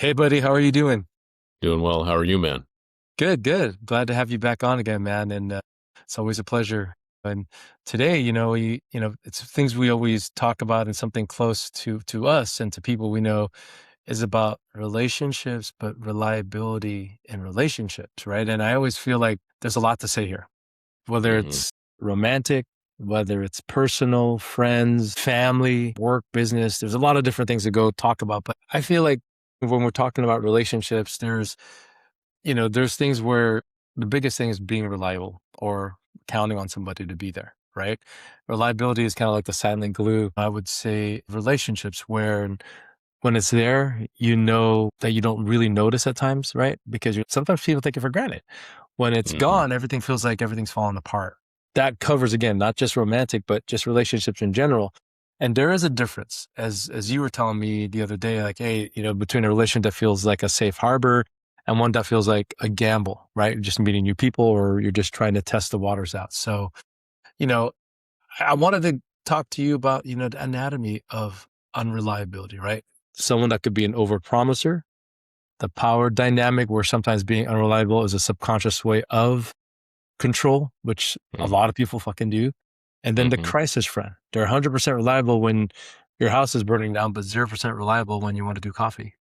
Hey, buddy, how are you doing? Doing well. How are you, man? Good, good. Glad to have you back on again, man. And it's always a pleasure. And today, it's things we always talk about and something close to us and to people we know is about relationships, but reliability in relationships, right? And I always feel like there's a lot to say here, whether hmm it's romantic, whether it's personal, friends, family, work, business. There's a lot of different things to go talk about. But I feel like when we're talking about relationships, there's things where the biggest thing is being reliable or counting on somebody to be there, right? Reliability is kind of like the silent glue, I would say, relationships where when it's there, you know that you don't really notice at times, right? Because sometimes people take it for granted. When it's hmm gone, everything feels like everything's falling apart. That covers again, not just romantic, but just relationships in general. And there is a difference, as you were telling me the other day, like, hey, between a relation that feels like a safe harbor and one that feels like a gamble, right? Just meeting new people or you're just trying to test the waters out. So, you know, I wanted to talk to you about, the anatomy of unreliability, right? Someone that could be an overpromiser, the power dynamic where sometimes being unreliable is a subconscious way of control, which a hmm lot of people fucking do. And then the hmm crisis friend. They're 100% reliable when your house is burning down, but 0% reliable when you want to do coffee.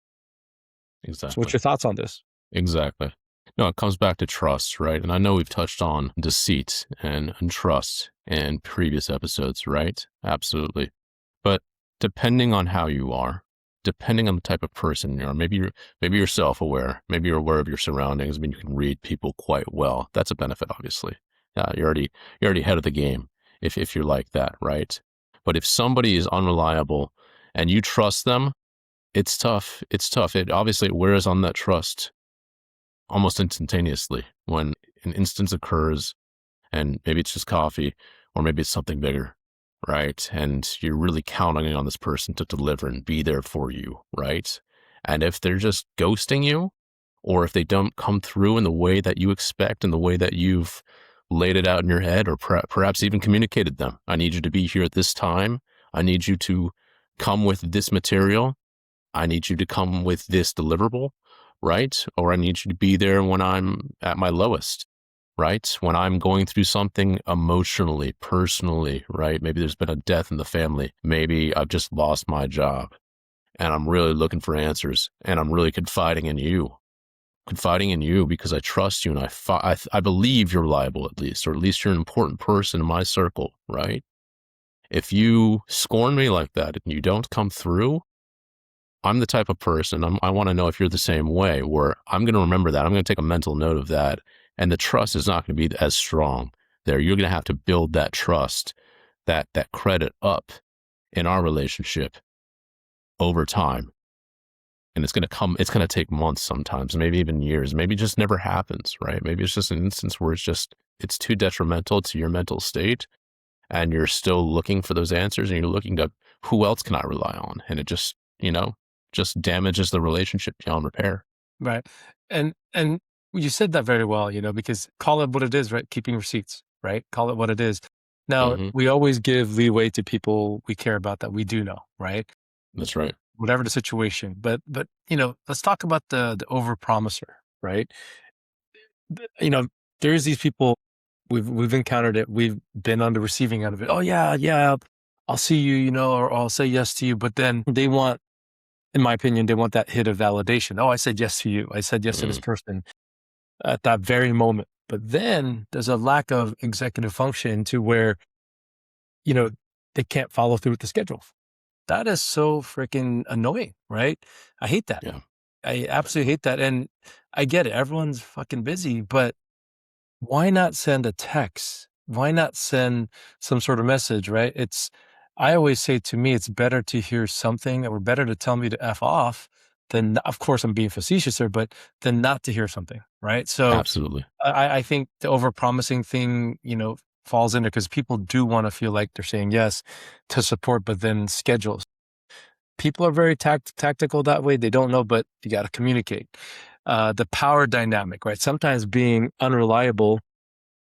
So what's Exactly. your thoughts on this? Exactly. No, it comes back to trust, right? And I know we've touched on deceit and trust in previous episodes, right? Absolutely. But depending on how you are, depending on the type of person you are, maybe you're self-aware, maybe you're aware of your surroundings. I mean, you can read people quite well. That's a benefit, obviously. You're already ahead of the game if you're like that, right? But if somebody is unreliable and you trust them, it's tough. It's tough. It wears on that trust almost instantaneously when an instance occurs, and maybe it's just coffee or maybe it's something bigger, right? And you're really counting on this person to deliver and be there for you, right? And if they're just ghosting you, or if they don't come through in the way that you expect, in the way that you've laid it out in your head, or perhaps even communicated them, I need you to be here at this time. I need you to come with this material. I need you to come with this deliverable, right? Or I need you to be there when I'm at my lowest, right? When I'm going through something emotionally, personally, right? Maybe there's been a death in the family. Maybe I've just lost my job and I'm really looking for answers and I'm really confiding in you because I trust you and I believe you're reliable at least, or at least you're an important person in my circle, right? If you scorn me like that and you don't come through, I'm the type of person, I want to know if you're the same way, where I'm going to remember that. I'm going to take a mental note of that. And the trust is not going to be as strong there. You're going to have to build that trust, that credit up in our relationship over time. And it's going to take months sometimes, maybe even years. Maybe it just never happens, right? Maybe it's just an instance where it's too detrimental to your mental state and you're still looking for those answers and you're looking to who else can I rely on? And it just damages the relationship beyond repair. Right. And you said that very well, because call it what it is, right? Keeping receipts, right? Call it what it is. Now, hmm we always give leeway to people we care about that we do know, right? That's right. Whatever the situation. But let's talk about the overpromiser, right? You know, there's these people we've encountered it. We've been on the receiving end of it. Oh yeah, yeah, I'll see you, or I'll say yes to you. But then they want, in my opinion, they want that hit of validation. Oh, I said yes to you. I said yes to this Mm, person at that very moment. But then there's a lack of executive function to where, you know, they can't follow through with the schedule. That is so freaking annoying, right? I hate that. yeah. I absolutely hate that. And I get it. Everyone's fucking busy, but why not send a text? Why not send some sort of message, right? I always say to me, it's better to hear something or better to tell me to F off than, of course, I'm being facetious there, but than not to hear something, right? So Absolutely. I think the overpromising thing, falls in there because people do want to feel like they're saying yes to support, but then schedules. People are very tactical that way. They don't know, but you got to communicate. The power dynamic, right? Sometimes being unreliable,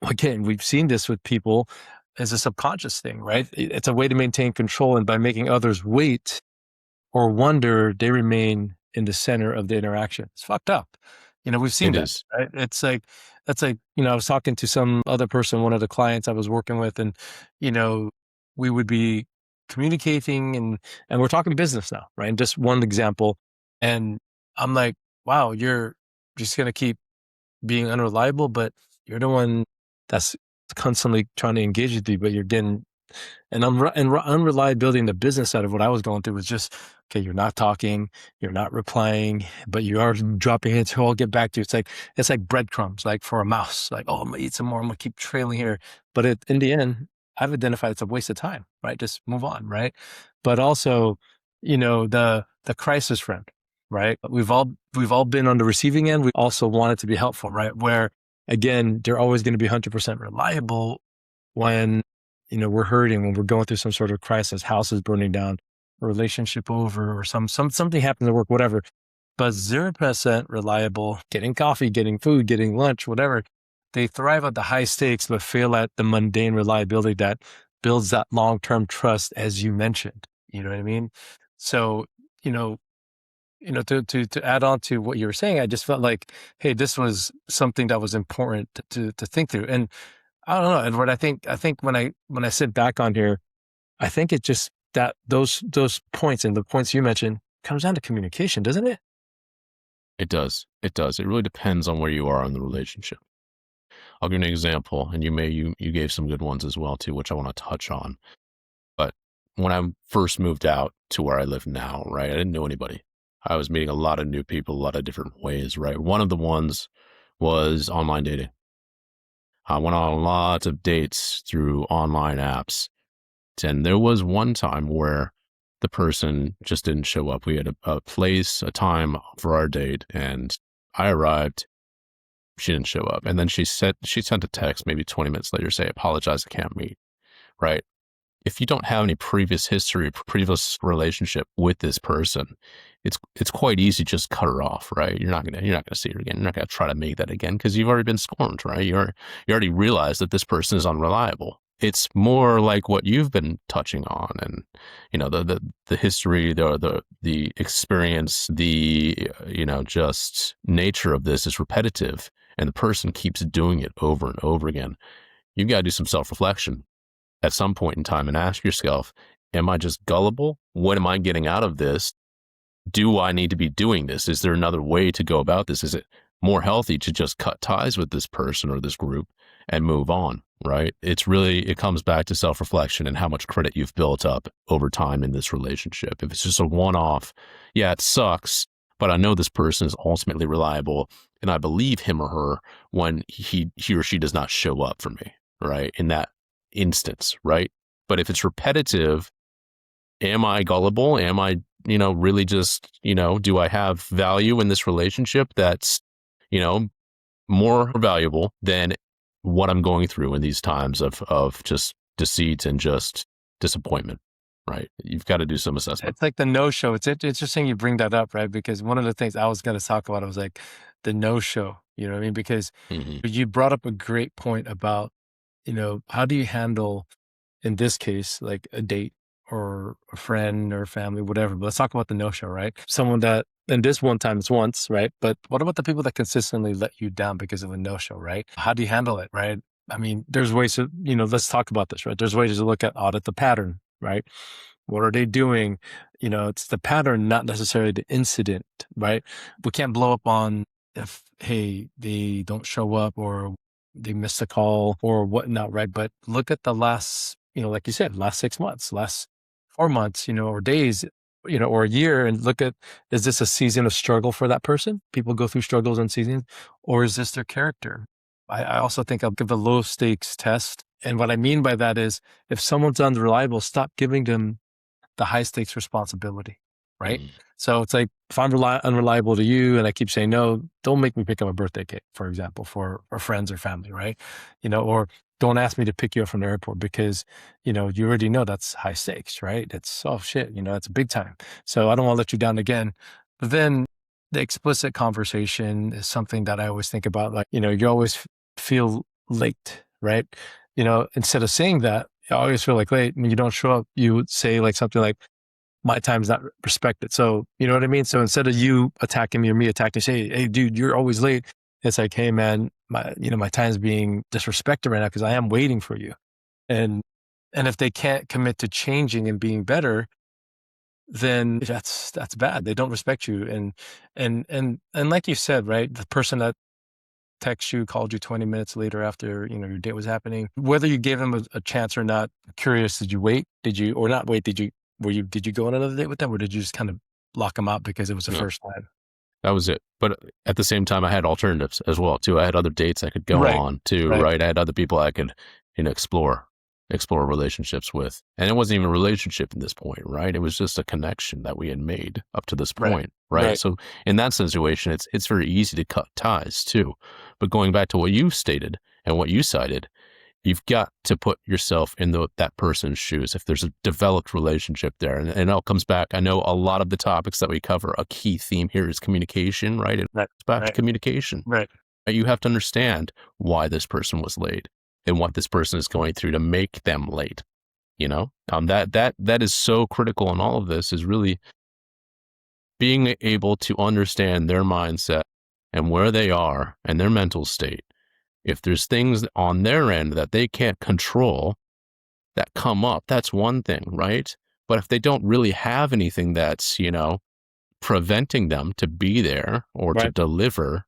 again, we've seen this with people, is a subconscious thing, right? It's a way to maintain control. And by making others wait or wonder, they remain in the center of the interaction. It's fucked up. We've seen It that, is. right? That's like, I was talking to some other person, one of the clients I was working with, and, we would be communicating and we're talking business now, right? And just one example. And I'm like, wow, you're just going to keep being unreliable, but you're the one that's constantly trying to engage with you, but you're getting, unreliability in the business side of what I was going through was just, okay, you're not talking, you're not replying, but you are dropping hints. Oh, I'll get back to you. It's like breadcrumbs, like for a mouse, like, oh, I'm gonna eat some more. I'm gonna keep trailing here. But in the end, I've identified it's a waste of time, right? Just move on, right? But also, the crisis friend, right? We've all been on the receiving end. We also want it to be helpful, right? Where again, they're always going to be 100% reliable when, we're hurting, when we're going through some sort of crisis, house is burning down, a relationship over, or something happens at work, whatever. But 0% reliable, getting coffee, getting food, getting lunch, whatever. They thrive at the high stakes, but fail at the mundane reliability that builds that long-term trust, as you mentioned. You know what I mean? So, you know, to add on to what you were saying, I just felt like, hey, this was something that was important to think through. And I don't know, Edward. I think when I sit back on here, I think it just that those points and the points you mentioned comes down to communication, doesn't it? It does. It does. It really depends on where you are in the relationship. I'll give you an example, and you gave some good ones as well too, which I want to touch on. But when I first moved out to where I live now, right, I didn't know anybody. I was meeting a lot of new people, a lot of different ways, right? One of the ones was online dating. I went on lots of dates through online apps. And there was one time where the person just didn't show up. We had a place, a time for our date, and I arrived. She didn't show up. And then she sent a text maybe 20 minutes later, say, apologize, I can't meet. Right. If you don't have any previous history, previous relationship with this person, it's quite easy to just cut her off, right? You're not gonna see her again. You're not gonna try to make that again because you've already been scorned, right? You already realized that this person is unreliable. It's more like what you've been touching on, and the history, the experience, just nature of this is repetitive, and the person keeps doing it over and over again. You've got to do some self reflection at some point in time and ask yourself, am I just gullible? What am I getting out of this? Do I need to be doing this? Is there another way to go about this? Is it more healthy to just cut ties with this person or this group and move on, right? It comes back to self-reflection and how much credit you've built up over time in this relationship. If it's just a one-off, yeah, it sucks, but I know this person is ultimately reliable and I believe him or her when he or she does not show up for me, right? In that instance, right? But if it's repetitive, am I gullible? Am I, really just, do I have value in this relationship that's, more valuable than what I'm going through in these times of just deceit and just disappointment, right? You've got to do some assessment. It's like the no-show. It's interesting you bring that up, right? Because one of the things I was going to talk about was like the no-show. You know what I mean? Because Hmm. you brought up a great point about, how do you handle, in this case, like a date or a friend or family, whatever. But let's talk about the no-show, right? Someone that, and this one time is once, right? But what about the people that consistently let you down because of a no-show, right? How do you handle it, right? I mean, there's ways to, let's talk about this, right? There's ways to look at audit the pattern, right? What are they doing? It's the pattern, not necessarily the incident, right? We can't blow up on if, hey, they don't show up or they missed a call or whatnot, right? But look at the last, like you said, last 6 months, last 4 months, or days, or a year, and look at, is this a season of struggle for that person? People go through struggles and seasons, or is this their character? I also think I'll give a low stakes test. And what I mean by that is if someone's unreliable, stop giving them the high stakes responsibility, right? Mm. So it's like, if I'm unreliable to you and I keep saying no, don't make me pick up a birthday cake, for example, for friends or family, right? Or don't ask me to pick you up from the airport because, you already know that's high stakes, right? It's, oh shit, it's big time. So I don't want to let you down again. But then the explicit conversation is something that I always think about. Like, you always feel late, right? Instead of saying that, I always feel like late when you don't show up, you would say like something like, my time's not respected. So, you know what I mean? So instead of you attacking me or me attacking, say, hey, dude, you're always late. It's like, hey, man, my time's being disrespected right now because I am waiting for you. And if they can't commit to changing and being better, then that's bad. They don't respect you. And like you said, right, the person that texted you, called you 20 minutes later after, your date was happening, whether you gave them a chance or not, curious, did you wait? Did you, or not wait? Did you go on another date with them, or did you just kind of lock them out because it was the No, first time? that was it. But at the same time, I had alternatives as well too. I had other dates I could go Right. on too, Right. right? I had other people I could, explore relationships with. And it wasn't even a relationship at this point, right? It was just a connection that we had made up to this Right. point, right? Right. So in that situation, it's very easy to cut ties too. But going back to what you stated and what you cited, you've got to put yourself in that person's shoes. If there's a developed relationship there, and it all comes back. I know a lot of the topics that we cover, a key theme here is communication, right? It's Right. back to Right. communication. Right. You have to understand why this person was late and what this person is going through to make them late. That is so critical in all of this, is really being able to understand their mindset and where they are and their mental state. If there's things on their end that they can't control that come up, that's one thing, right? But if they don't really have anything that's, preventing them to be there or to Right. deliver,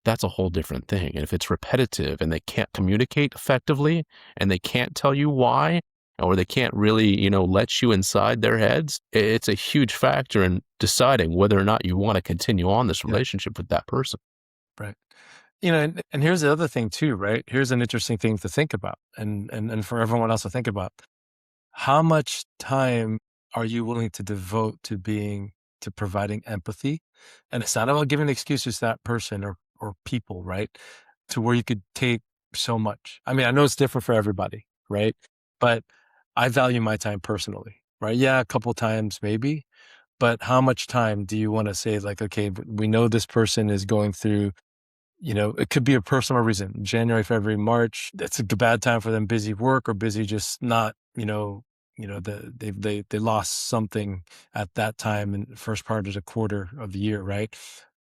that's a whole different thing. And if it's repetitive and they can't communicate effectively and they can't tell you why, or they can't really, let you inside their heads, it's a huge factor in deciding whether or not you want to continue on this Yeah. relationship with that person. Right. And here's the other thing too, right? Here's an interesting thing to think about, and for everyone else to think about. How much time are you willing to devote to providing empathy? And it's not about giving excuses to that person or people, right? To where you could take so much. I mean, I know it's different for everybody, right? But I value my time personally, right? Yeah, a couple times maybe, but how much time do you want to say, like, okay, we know this person is going through, it could be a personal reason. January, February, March, that's a bad time for them, busy work or busy just not, they lost something at that time in the first part of the quarter of the year, right?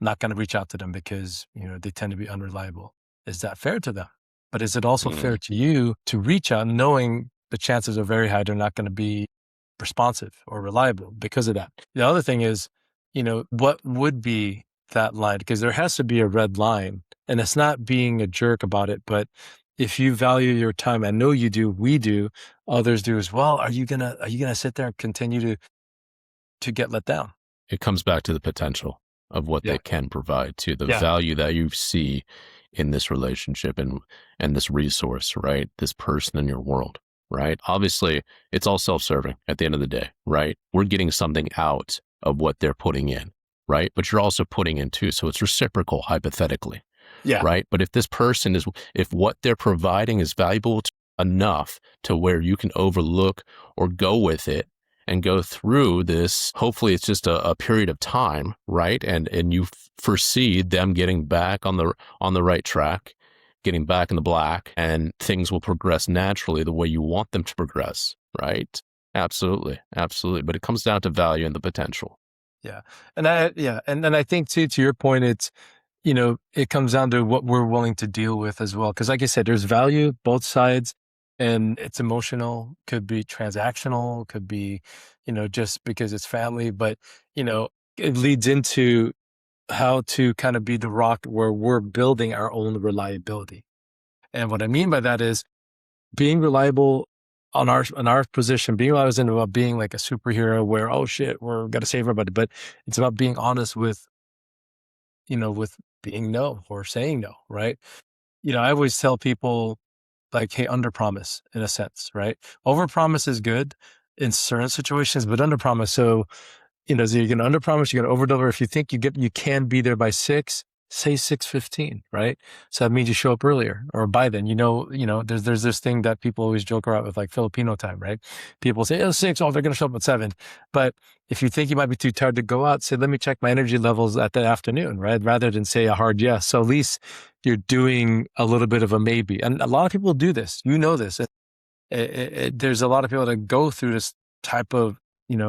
Not going to reach out to them because, they tend to be unreliable. Is that fair to them? But is it also Mm. fair to you to reach out knowing the chances are very high they're not going to be responsive or reliable because of that? The other thing is, what would be that line? Because there has to be a red line, and it's not being a jerk about it, but if you value your time, I know you do, we do, others do as well. Are you gonna sit there and continue to get let down? It comes back to the potential of what Yeah. they can provide, to the Yeah. value that you see in this relationship and this resource, right? This person in your world, right? Obviously, it's all self-serving at the end of the day, right? We're getting something out of what they're putting in, right? But you're also putting in too, so it's reciprocal hypothetically, Yeah. right? But if what they're providing is valuable enough to where you can overlook or go with it and go through this, hopefully it's just a period of time, right? And you foresee them getting back on the right track, getting back in the black, and things will progress naturally the way you want them to progress, right? Absolutely, absolutely. But it comes down to value and the potential. Yeah. And then I think too, to your point, it's, it comes down to what we're willing to deal with as well. Cause like I said, there's value both sides, and it's emotional, could be transactional, could be, just because it's family, but, it leads into how to kind of be the rock where we're building our own reliability. And what I mean by that is being reliable on our position. Being reliable isn't about being like a superhero where, oh shit, we're gonna save everybody, but it's about being honest with being no or saying no, right? I always tell people, like, hey, under promise in a sense, right? Over promise is good in certain situations, but under promise. So you're going to under promise, you're going to over deliver. If you think you can be there by 6, say 6:15, right? So that means you show up earlier or by then. There's this thing that people always joke around with, like Filipino time, right? People say, oh, 6, oh, they're going to show up at 7. But if you think you might be too tired to go out, say, let me check my energy levels at the afternoon, right? Rather than say a hard yes. So at least you're doing a little bit of a maybe. And a lot of people do this. You know this. There's a lot of people that go through this type of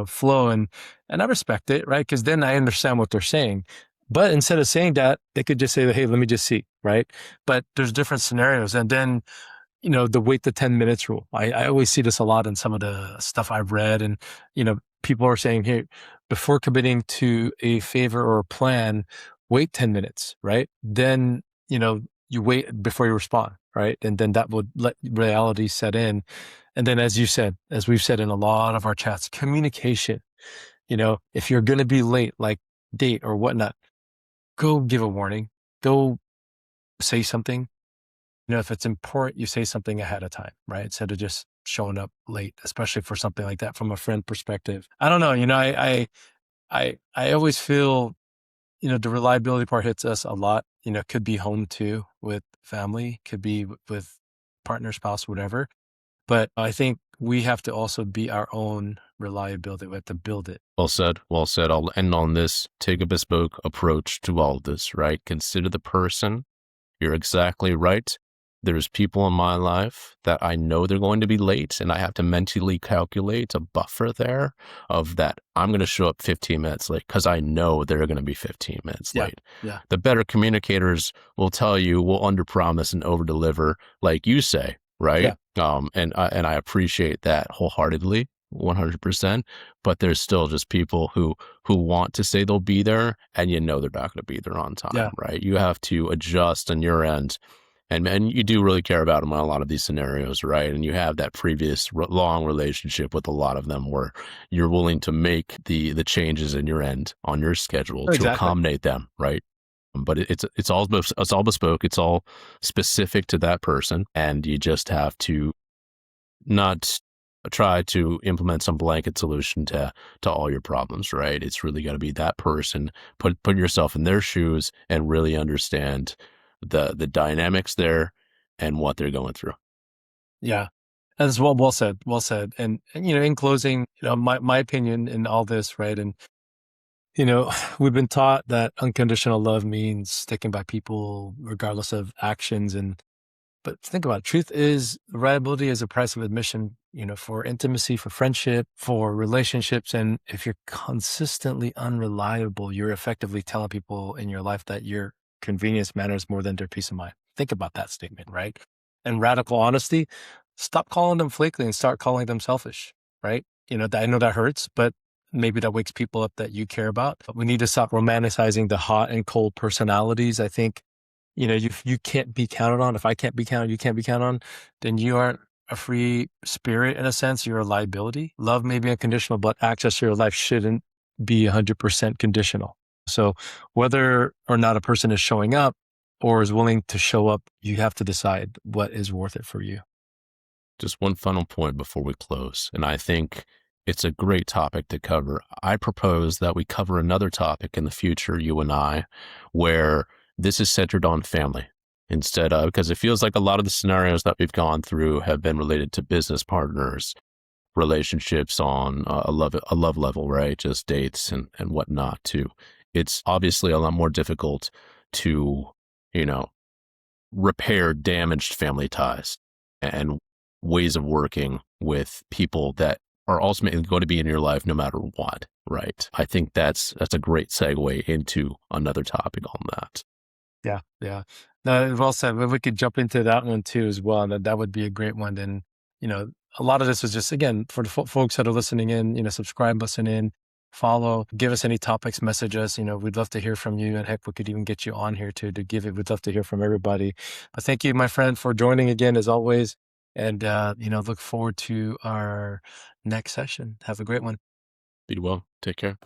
flow. And I respect it, right? Because then I understand what they're saying. But instead of saying that, they could just say, hey, let me just see, right? But there's different scenarios. And then the wait the 10 minutes rule. I always see this a lot in some of the stuff I've read. And, people are saying, hey, before committing to a favor or a plan, wait 10 minutes, right? Then, you wait before you respond, right? And then that would let reality set in. And then, as we've said in a lot of our chats, communication, if you're going to be late, like date or whatnot, go give a warning, go say something. If it's important, you say something ahead of time, right? Instead of just showing up late, especially for something like that from a friend perspective. I don't know. I always feel, the reliability part hits us a lot. Could be home too with family, could be with partner, spouse, whatever. But I think we have to also be our own reliability. We have to build it. Well said. Well said. I'll end on this. Take a bespoke approach to all of this, right? Consider the person. You're exactly right. There's people in my life that I know they're going to be late, and I have to mentally calculate a buffer there of that I'm going to show up 15 minutes late because I know they're going to be 15 minutes Yeah. late. Yeah. The better communicators will tell you, will underpromise and overdeliver, like you say, right? And I appreciate that wholeheartedly, 100%. But there's still just people who want to say they'll be there, and they're not going to be there on time, right? You have to adjust on your end. And you do really care about them on a lot of these scenarios, right? And you have that previous long relationship with a lot of them where you're willing to make the changes in your end on your schedule to accommodate them, right? But it's all bespoke. It's all specific to that person, and you just have to not try to implement some blanket solution to all your problems, right? It's really got to be that person. Put yourself in their shoes and really understand the dynamics there and what they're going through. Yeah. As well said. Well said. And in closing, my opinion in all this, right? And we've been taught that unconditional love means sticking by people regardless of actions. But think about it. Truth is, reliability is a price of admission, for intimacy, for friendship, for relationships. And if you're consistently unreliable, you're effectively telling people in your life that your convenience matters more than their peace of mind. Think about that statement, right? And radical honesty, stop calling them flaky and start calling them selfish, right? I know that hurts, but maybe that wakes people up that you care about. But we need to stop romanticizing the hot and cold personalities. I think you can't be counted on. If I can't be counted, you can't be counted on, then you aren't a free spirit in a sense. You're a liability. Love may be unconditional, but access to your life shouldn't be 100% conditional. So whether or not a person is showing up or is willing to show up, you have to decide what is worth it for you. Just one final point before we close, and I think it's a great topic to cover. I propose that we cover another topic in the future, you and I, where this is centered on family instead of, because it feels like a lot of the scenarios that we've gone through have been related to business partners, relationships on a love level, right? Just dates and whatnot too. It's obviously a lot more difficult to, repair damaged family ties and ways of working with people that are ultimately going to be in your life no matter what, right? I think that's a great segue into another topic on that. Yeah. Yeah. No, well said. We could jump into that one too as well. And that would be a great one. And, a lot of this was just, again, for the folks that are listening in, subscribe, listen in, follow, give us any topics, message us. We'd love to hear from you. And heck, we could even get you on here to give it. We'd love to hear from everybody. But thank you, my friend, for joining again, as always. And, look forward to our next session. Have a great one. Be well. Take care.